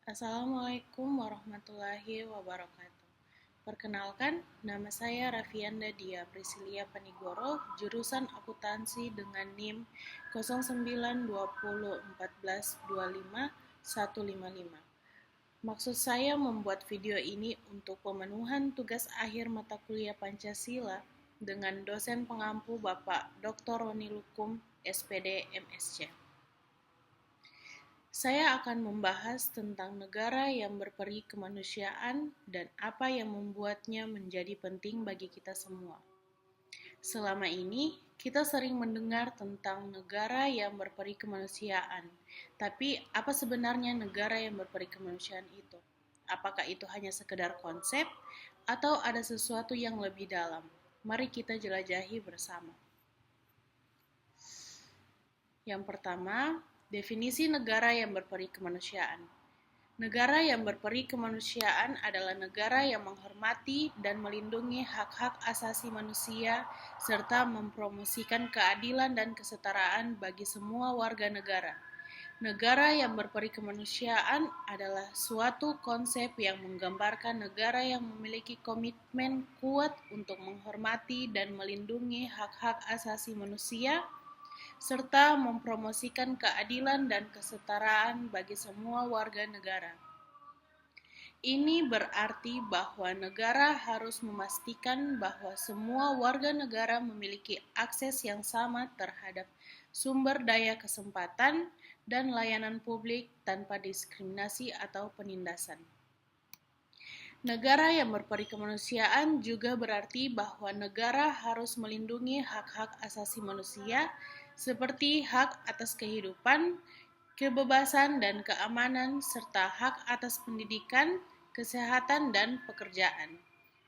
Assalamualaikum warahmatullahi wabarakatuh. Perkenalkan, nama saya Rafianda Dia Priscilia Panigoro, jurusan Akuntansi dengan NIM 092014255155. Maksud saya membuat video ini untuk pemenuhan tugas akhir mata kuliah Pancasila dengan dosen pengampu Bapak Dr. Roni Lukum, SPD, MSc. Saya akan membahas tentang negara yang berperi kemanusiaan dan apa yang membuatnya menjadi penting bagi kita semua. Selama ini, kita sering mendengar tentang negara yang berperi kemanusiaan. Tapi, apa sebenarnya negara yang berperi kemanusiaan itu? Apakah itu hanya sekedar konsep atau ada sesuatu yang lebih dalam? Mari kita jelajahi bersama. Yang pertama, definisi negara yang berperi kemanusiaan. Negara yang berperi kemanusiaan adalah negara yang menghormati dan melindungi hak-hak asasi manusia serta mempromosikan keadilan dan kesetaraan bagi semua warga negara. Negara yang berperi kemanusiaan adalah suatu konsep yang menggambarkan negara yang memiliki komitmen kuat untuk menghormati dan melindungi hak-hak asasi manusia serta mempromosikan keadilan dan kesetaraan bagi semua warga negara. Ini berarti bahwa negara harus memastikan bahwa semua warga negara memiliki akses yang sama terhadap sumber daya kesempatan dan layanan publik tanpa diskriminasi atau penindasan. Negara yang berperi kemanusiaan juga berarti bahwa negara harus melindungi hak-hak asasi manusia seperti hak atas kehidupan, kebebasan dan keamanan, serta hak atas pendidikan, kesehatan, dan pekerjaan.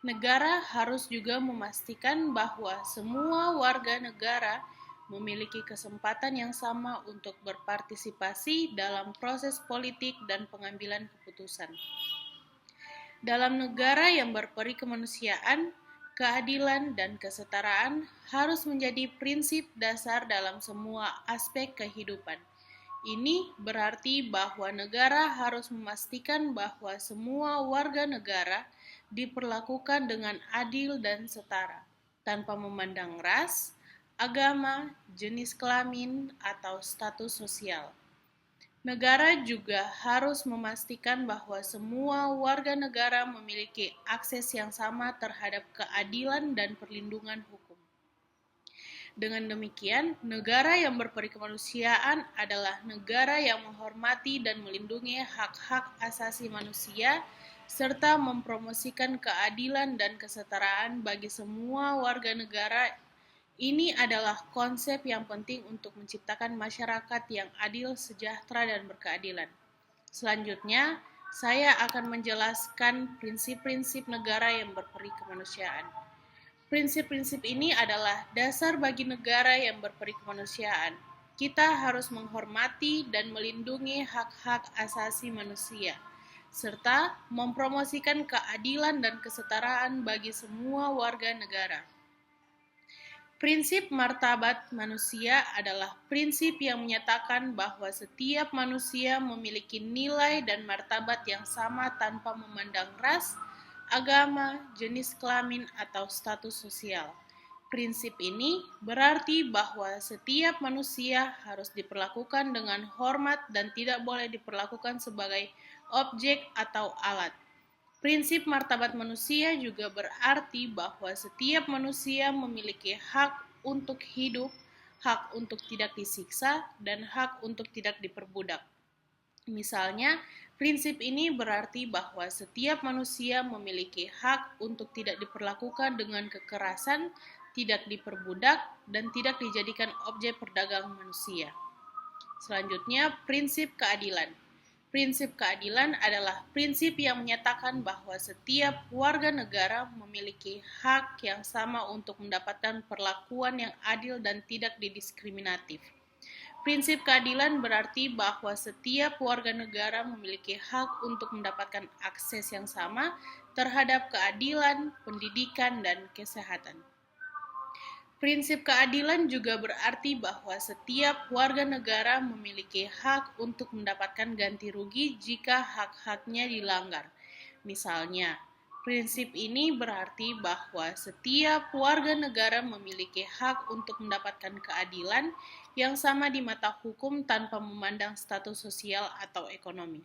Negara harus juga memastikan bahwa semua warga negara memiliki kesempatan yang sama untuk berpartisipasi dalam proses politik dan pengambilan keputusan. Dalam negara yang berperi kemanusiaan, keadilan dan kesetaraan harus menjadi prinsip dasar dalam semua aspek kehidupan. Ini berarti bahwa negara harus memastikan bahwa semua warga negara diperlakukan dengan adil dan setara, tanpa memandang ras, agama, jenis kelamin, atau status sosial. Negara juga harus memastikan bahwa semua warga negara memiliki akses yang sama terhadap keadilan dan perlindungan hukum. Dengan demikian, negara yang berperi kemanusiaan adalah negara yang menghormati dan melindungi hak-hak asasi manusia serta mempromosikan keadilan dan kesetaraan bagi semua warga negara. Ini adalah konsep yang penting untuk menciptakan masyarakat yang adil, sejahtera, dan berkeadilan. Selanjutnya, saya akan menjelaskan prinsip-prinsip negara yang berperi kemanusiaan. Prinsip-prinsip ini adalah dasar bagi negara yang berperi kemanusiaan. Kita harus menghormati dan melindungi hak-hak asasi manusia, serta mempromosikan keadilan dan kesetaraan bagi semua warga negara. Prinsip martabat manusia adalah prinsip yang menyatakan bahwa setiap manusia memiliki nilai dan martabat yang sama tanpa memandang ras, agama, jenis kelamin, atau status sosial. Prinsip ini berarti bahwa setiap manusia harus diperlakukan dengan hormat dan tidak boleh diperlakukan sebagai objek atau alat. Prinsip martabat manusia juga berarti bahwa setiap manusia memiliki hak untuk hidup, hak untuk tidak disiksa, dan hak untuk tidak diperbudak. Misalnya, prinsip ini berarti bahwa setiap manusia memiliki hak untuk tidak diperlakukan dengan kekerasan, tidak diperbudak, dan tidak dijadikan objek perdagangan manusia. Selanjutnya, prinsip keadilan. Prinsip keadilan adalah prinsip yang menyatakan bahwa setiap warga negara memiliki hak yang sama untuk mendapatkan perlakuan yang adil dan tidak didiskriminatif. Prinsip keadilan berarti bahwa setiap warga negara memiliki hak untuk mendapatkan akses yang sama terhadap keadilan, pendidikan, dan kesehatan. Prinsip keadilan juga berarti bahwa setiap warga negara memiliki hak untuk mendapatkan ganti rugi jika hak-haknya dilanggar. Misalnya, prinsip ini berarti bahwa setiap warga negara memiliki hak untuk mendapatkan keadilan yang sama di mata hukum tanpa memandang status sosial atau ekonomi.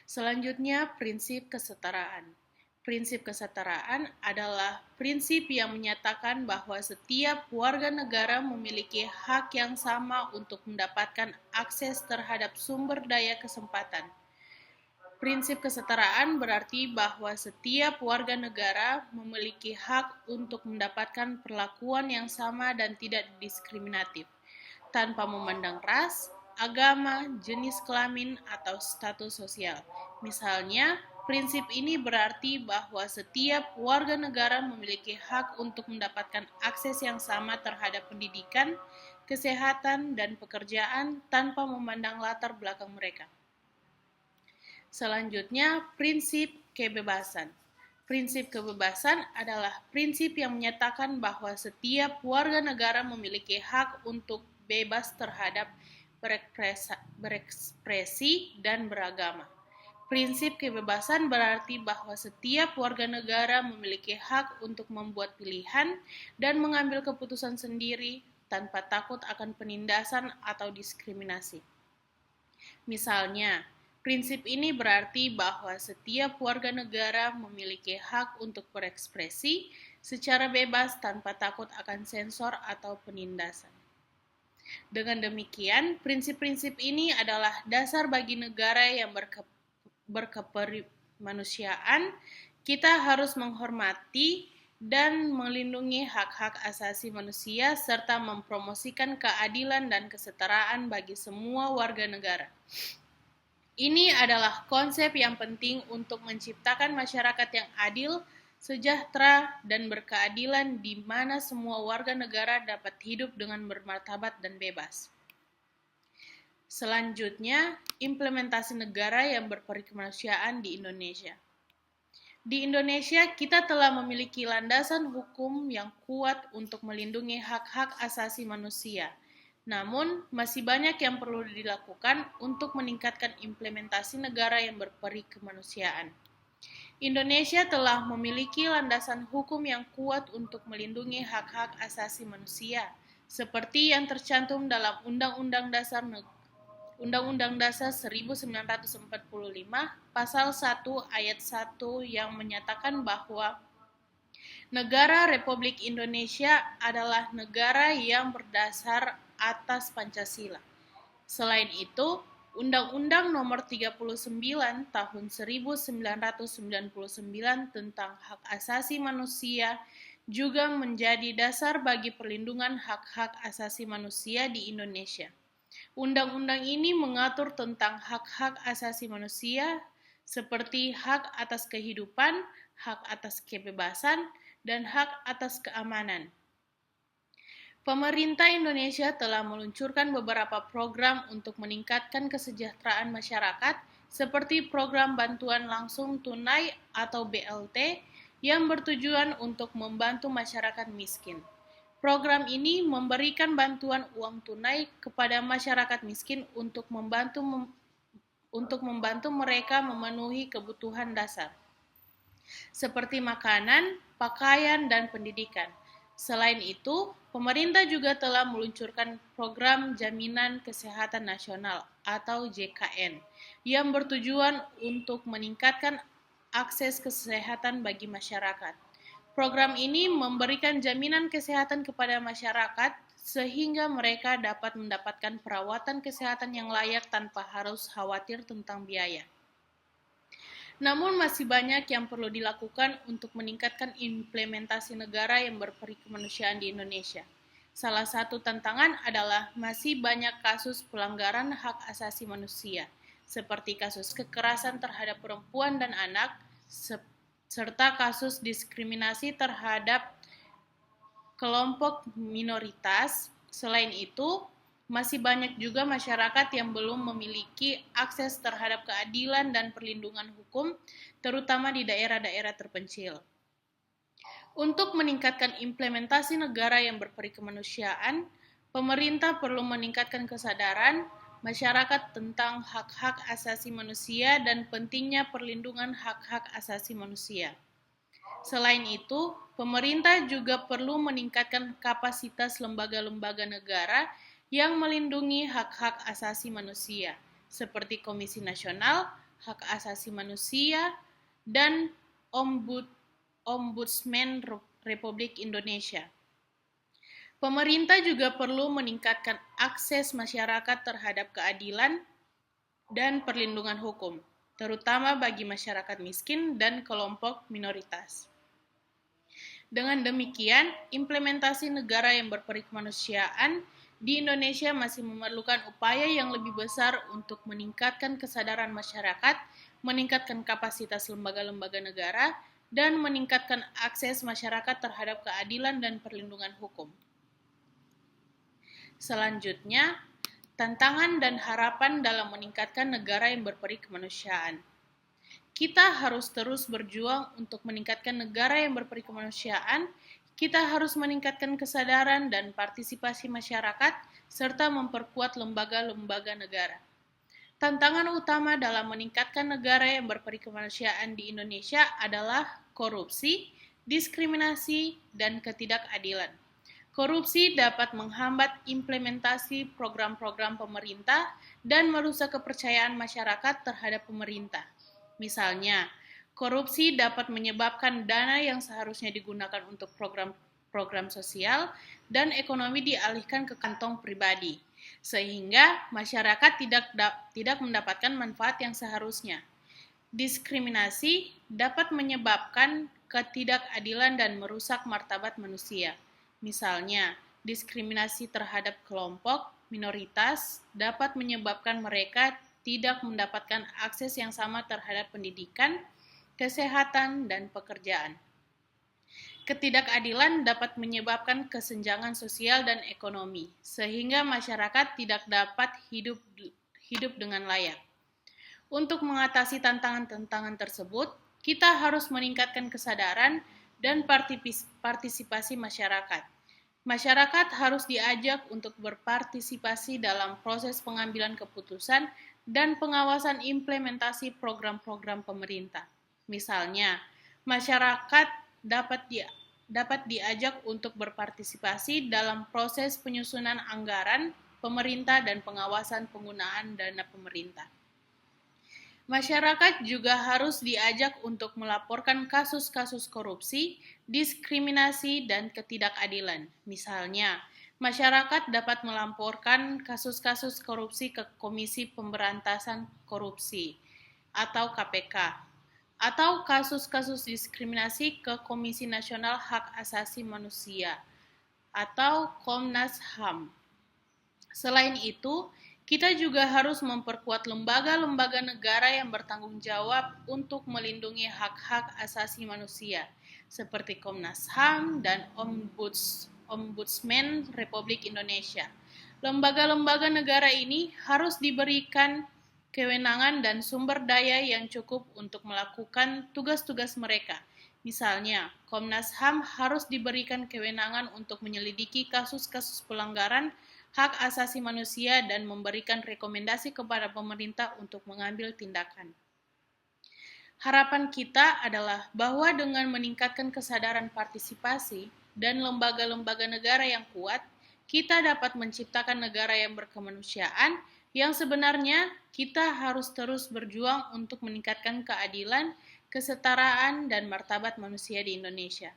Selanjutnya, prinsip kesetaraan. Prinsip kesetaraan adalah prinsip yang menyatakan bahwa setiap warga negara memiliki hak yang sama untuk mendapatkan akses terhadap sumber daya kesempatan. Prinsip kesetaraan berarti bahwa setiap warga negara memiliki hak untuk mendapatkan perlakuan yang sama dan tidak diskriminatif, tanpa memandang ras, agama, jenis kelamin, atau status sosial. Misalnya, prinsip ini berarti bahwa setiap warga negara memiliki hak untuk mendapatkan akses yang sama terhadap pendidikan, kesehatan, dan pekerjaan tanpa memandang latar belakang mereka. Selanjutnya, prinsip kebebasan. Prinsip kebebasan adalah prinsip yang menyatakan bahwa setiap warga negara memiliki hak untuk bebas terhadap berekspresi dan beragama. Prinsip kebebasan berarti bahwa setiap warga negara memiliki hak untuk membuat pilihan dan mengambil keputusan sendiri tanpa takut akan penindasan atau diskriminasi. Misalnya, prinsip ini berarti bahwa setiap warga negara memiliki hak untuk berekspresi secara bebas tanpa takut akan sensor atau penindasan. Dengan demikian, prinsip-prinsip ini adalah dasar bagi negara yang berkemanusiaan. Kita harus menghormati dan melindungi hak-hak asasi manusia serta mempromosikan keadilan dan kesetaraan bagi semua warga negara. Ini adalah konsep yang penting untuk menciptakan masyarakat yang adil, sejahtera, dan berkeadilan di mana semua warga negara dapat hidup dengan bermartabat dan bebas. Selanjutnya, implementasi negara yang berperikemanusiaan di Indonesia. Di Indonesia, kita telah memiliki landasan hukum yang kuat untuk melindungi hak-hak asasi manusia. Namun, masih banyak yang perlu dilakukan untuk meningkatkan implementasi negara yang berperi kemanusiaan. Indonesia telah memiliki landasan hukum yang kuat untuk melindungi hak-hak asasi manusia, seperti yang tercantum dalam Undang-Undang Dasar 1945, Pasal 1 Ayat 1 yang menyatakan bahwa Negara Republik Indonesia adalah negara yang berdasar atas Pancasila. Selain itu, Undang-Undang Nomor 39 Tahun 1999 tentang Hak Asasi Manusia juga menjadi dasar bagi perlindungan hak-hak asasi manusia di Indonesia. Undang-undang ini mengatur tentang hak-hak asasi manusia seperti hak atas kehidupan, hak atas kebebasan, dan hak atas keamanan. Pemerintah Indonesia telah meluncurkan beberapa program untuk meningkatkan kesejahteraan masyarakat, seperti program bantuan langsung tunai atau BLT yang bertujuan untuk membantu masyarakat miskin. Program ini memberikan bantuan uang tunai kepada masyarakat miskin untuk membantu mereka memenuhi kebutuhan dasar, seperti makanan, pakaian, dan pendidikan. Selain itu, pemerintah juga telah meluncurkan program Jaminan Kesehatan Nasional atau JKN yang bertujuan untuk meningkatkan akses kesehatan bagi masyarakat. Program ini memberikan jaminan kesehatan kepada masyarakat sehingga mereka dapat mendapatkan perawatan kesehatan yang layak tanpa harus khawatir tentang biaya. Namun masih banyak yang perlu dilakukan untuk meningkatkan implementasi negara yang berperi kemanusiaan di Indonesia. Salah satu tantangan adalah masih banyak kasus pelanggaran hak asasi manusia, seperti kasus kekerasan terhadap perempuan dan anak, serta kasus diskriminasi terhadap kelompok minoritas. Selain itu, masih banyak juga masyarakat yang belum memiliki akses terhadap keadilan dan perlindungan hukum, terutama di daerah-daerah terpencil. Untuk meningkatkan implementasi negara yang berperi kemanusiaan, pemerintah perlu meningkatkan kesadaran masyarakat tentang hak-hak asasi manusia dan pentingnya perlindungan hak-hak asasi manusia. Selain itu, pemerintah juga perlu meningkatkan kapasitas lembaga-lembaga negara yang melindungi hak-hak asasi manusia, seperti Komisi Nasional Hak Asasi Manusia dan Ombudsman Republik Indonesia. Pemerintah juga perlu meningkatkan akses masyarakat terhadap keadilan dan perlindungan hukum, terutama bagi masyarakat miskin dan kelompok minoritas. Dengan demikian, implementasi negara yang berperi kemanusiaan di Indonesia masih memerlukan upaya yang lebih besar untuk meningkatkan kesadaran masyarakat, meningkatkan kapasitas lembaga-lembaga negara, dan meningkatkan akses masyarakat terhadap keadilan dan perlindungan hukum. Selanjutnya, tantangan dan harapan dalam meningkatkan negara yang berperi kemanusiaan. Kita harus terus berjuang untuk meningkatkan negara yang berperi kemanusiaan. Kita harus meningkatkan kesadaran dan partisipasi masyarakat, serta memperkuat lembaga-lembaga negara. Tantangan utama dalam meningkatkan negara yang berperi kemanusiaan di Indonesia adalah korupsi, diskriminasi, dan ketidakadilan. Korupsi dapat menghambat implementasi program-program pemerintah dan merusak kepercayaan masyarakat terhadap pemerintah. Misalnya, korupsi dapat menyebabkan dana yang seharusnya digunakan untuk program sosial dan ekonomi dialihkan ke kantong pribadi, sehingga masyarakat tidak mendapatkan manfaat yang seharusnya. Diskriminasi dapat menyebabkan ketidakadilan dan merusak martabat manusia. Misalnya, diskriminasi terhadap kelompok minoritas dapat menyebabkan mereka tidak mendapatkan akses yang sama terhadap pendidikan, kesehatan, dan pekerjaan. Ketidakadilan dapat menyebabkan kesenjangan sosial dan ekonomi, sehingga masyarakat tidak dapat hidup dengan layak. Untuk mengatasi tantangan-tantangan tersebut, kita harus meningkatkan kesadaran dan partisipasi masyarakat. Masyarakat harus diajak untuk berpartisipasi dalam proses pengambilan keputusan dan pengawasan implementasi program-program pemerintah. Misalnya, masyarakat dapat diajak untuk berpartisipasi dalam proses penyusunan anggaran pemerintah dan pengawasan penggunaan dana pemerintah. Masyarakat juga harus diajak untuk melaporkan kasus-kasus korupsi, diskriminasi, dan ketidakadilan. Misalnya, masyarakat dapat melaporkan kasus-kasus korupsi ke Komisi Pemberantasan Korupsi atau KPK, atau kasus-kasus diskriminasi ke Komisi Nasional Hak Asasi Manusia atau Komnas HAM. Selain itu, kita juga harus memperkuat lembaga-lembaga negara yang bertanggung jawab untuk melindungi hak-hak asasi manusia, seperti Komnas HAM dan Ombudsman Republik Indonesia. Lembaga-lembaga negara ini harus diberikan kewenangan dan sumber daya yang cukup untuk melakukan tugas-tugas mereka. Misalnya, Komnas HAM harus diberikan kewenangan untuk menyelidiki kasus-kasus pelanggaran hak asasi manusia dan memberikan rekomendasi kepada pemerintah untuk mengambil tindakan. Harapan kita adalah bahwa dengan meningkatkan kesadaran partisipasi dan lembaga-lembaga negara yang kuat, kita dapat menciptakan negara yang berkemanusiaan yang sebenarnya kita harus terus berjuang untuk meningkatkan keadilan, kesetaraan, dan martabat manusia di Indonesia.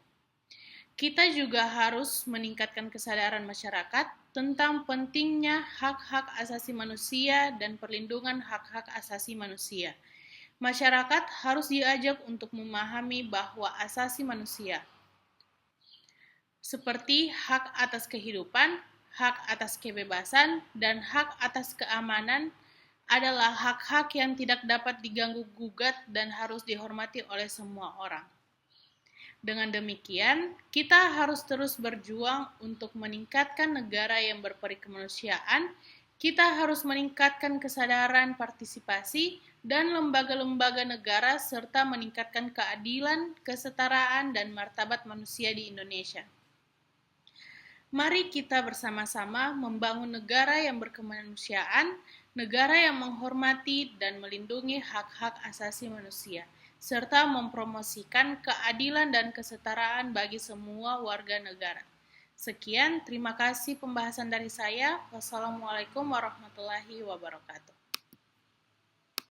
Kita juga harus meningkatkan kesadaran masyarakat tentang pentingnya hak-hak asasi manusia dan perlindungan hak-hak asasi manusia. Masyarakat harus diajak untuk memahami bahwa asasi manusia, seperti hak atas kehidupan, hak atas kebebasan, dan hak atas keamanan, adalah hak-hak yang tidak dapat diganggu-gugat dan harus dihormati oleh semua orang. Dengan demikian, kita harus terus berjuang untuk meningkatkan negara yang berperi kemanusiaan. Kita harus meningkatkan kesadaran partisipasi dan lembaga-lembaga negara serta meningkatkan keadilan, kesetaraan, dan martabat manusia di Indonesia. Mari kita bersama-sama membangun negara yang berkemanusiaan, negara yang menghormati dan melindungi hak-hak asasi manusia, serta mempromosikan keadilan dan kesetaraan bagi semua warga negara. Sekian, terima kasih pembahasan dari saya. Wassalamualaikum warahmatullahi wabarakatuh.